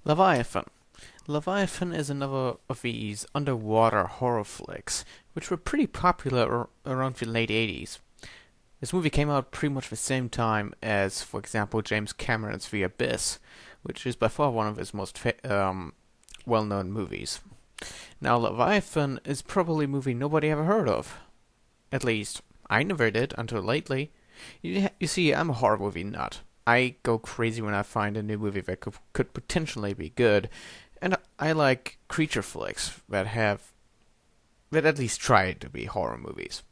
Leviathan. Leviathan is another of these underwater horror flicks, which were pretty popular around the late 80s. This movie came out pretty much the same time as, for example, James Cameron's The Abyss, which is by far one of his most well-known movies. Now, Leviathan is probably a movie nobody ever heard of. At least, I never did until lately. You see, I'm a horror movie nut. I go crazy when I find a new movie that could potentially be good, and I like creature flicks that at least try to be horror movies.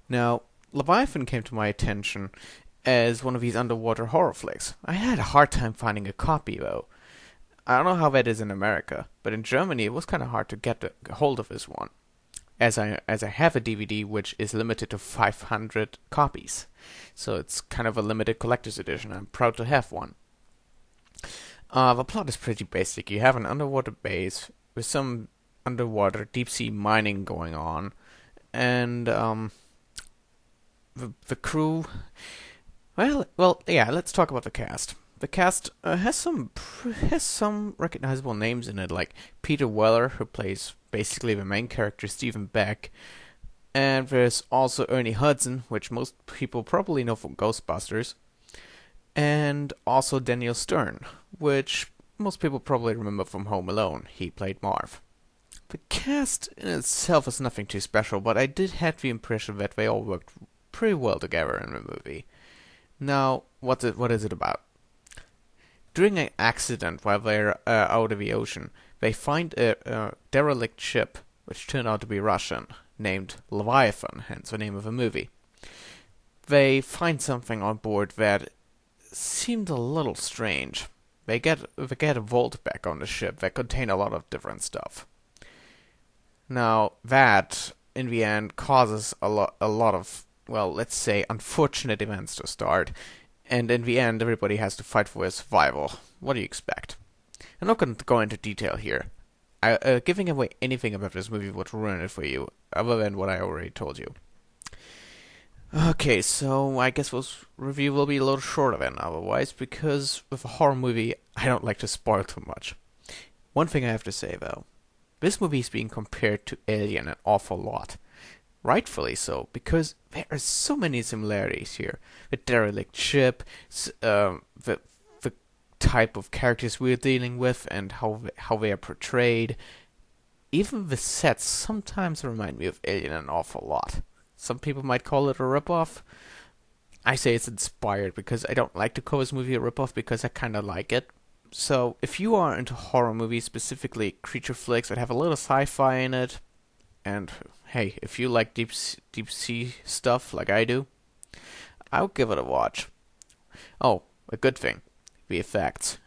Now, Leviathan came to my attention as one of these underwater horror flicks. I had a hard time finding a copy though. I don't know how that is in America, but in Germany it was kind of hard to get a hold of this one. As I have a DVD which is limited to 500 copies. So it's kind of a limited collector's edition. I'm proud to have one. The plot is pretty basic. You have an underwater base with some underwater deep sea mining going on, and the crew. Well, yeah. Let's talk about the cast. The cast has some recognizable names in it, like Peter Weller, who plays basically the main character, Stephen Beck, and there's also Ernie Hudson, which most people probably know from Ghostbusters, and also Daniel Stern, which most people probably remember from Home Alone. He played Marv. The cast in itself is nothing too special, but I did have the impression that they all worked pretty well together in the movie. Now, what is it about? During an accident while they're out of the ocean, they find a derelict ship, which turned out to be Russian, named Leviathan, hence the name of the movie. They find something on board that seemed a little strange. They get a vault back on the ship that contained a lot of different stuff. Now, that, in the end, causes a lot of, well, let's say, unfortunate events to start, and in the end, everybody has to fight for their survival. What do you expect? I'm not going to go into detail here. Giving away anything about this movie would ruin it for you, other than what I already told you. Okay, so I guess this review will be a little shorter than otherwise, because with a horror movie, I don't like to spoil too much. One thing I have to say, though. This movie is being compared to Alien an awful lot. Rightfully so, because there are so many similarities here. The derelict ship, the type of characters we're dealing with, and how they are portrayed. Even the sets sometimes remind me of Alien an awful lot. Some people might call it a ripoff. I say it's inspired because I don't like to call this movie a ripoff because I kind of like it. So if you are into horror movies, specifically creature flicks that have a little sci-fi in it, and hey, if you like deep sea stuff like I do, I'll give it a watch. Oh, a good thing. The effects.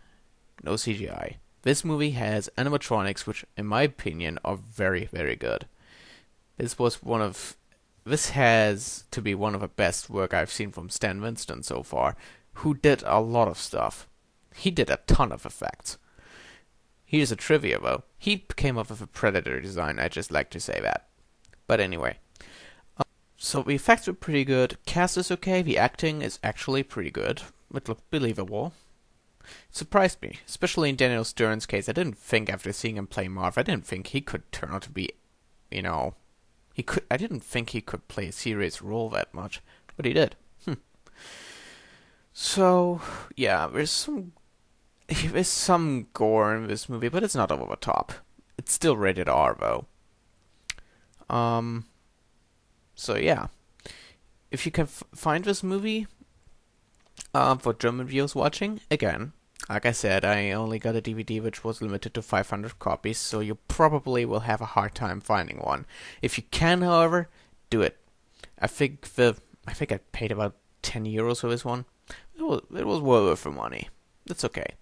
No CGI. This movie has animatronics which, in my opinion, are very, very good. This has to be one of the best work I've seen from Stan Winston so far, who did a lot of stuff. He did a ton of effects. Here's a trivia though. He came up with a Predator design, I just like to say that. But anyway. So the effects are pretty good, cast is okay, the acting is actually pretty good. It looked believable. It surprised me, especially in Daniel Stern's case. I didn't think after seeing him play Marv, I didn't think he could turn out to be, I didn't think he could play a serious role that much, but he did. So, yeah, there's some gore in this movie, but it's not over the top. It's still rated R, though. So yeah. If you can find this movie, for German viewers watching, again, like I said, I only got a DVD which was limited to 500 copies, so you probably will have a hard time finding one. If you can, however, do it. I think I paid about €10 for this one. It was well worth the money. That's okay.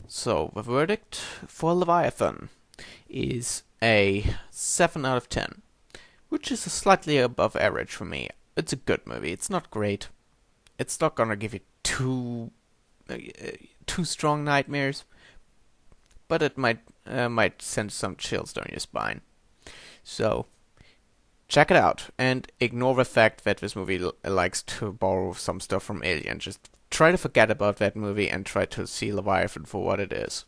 So, the verdict for Leviathan is a 7 out of 10, which is slightly above average for me. It's a good movie. It's not great. It's not gonna give you too strong nightmares, but it might send some chills down your spine. So, check it out, and ignore the fact that this movie likes to borrow some stuff from Alien. Just try to forget about that movie and try to see Leviathan for what it is.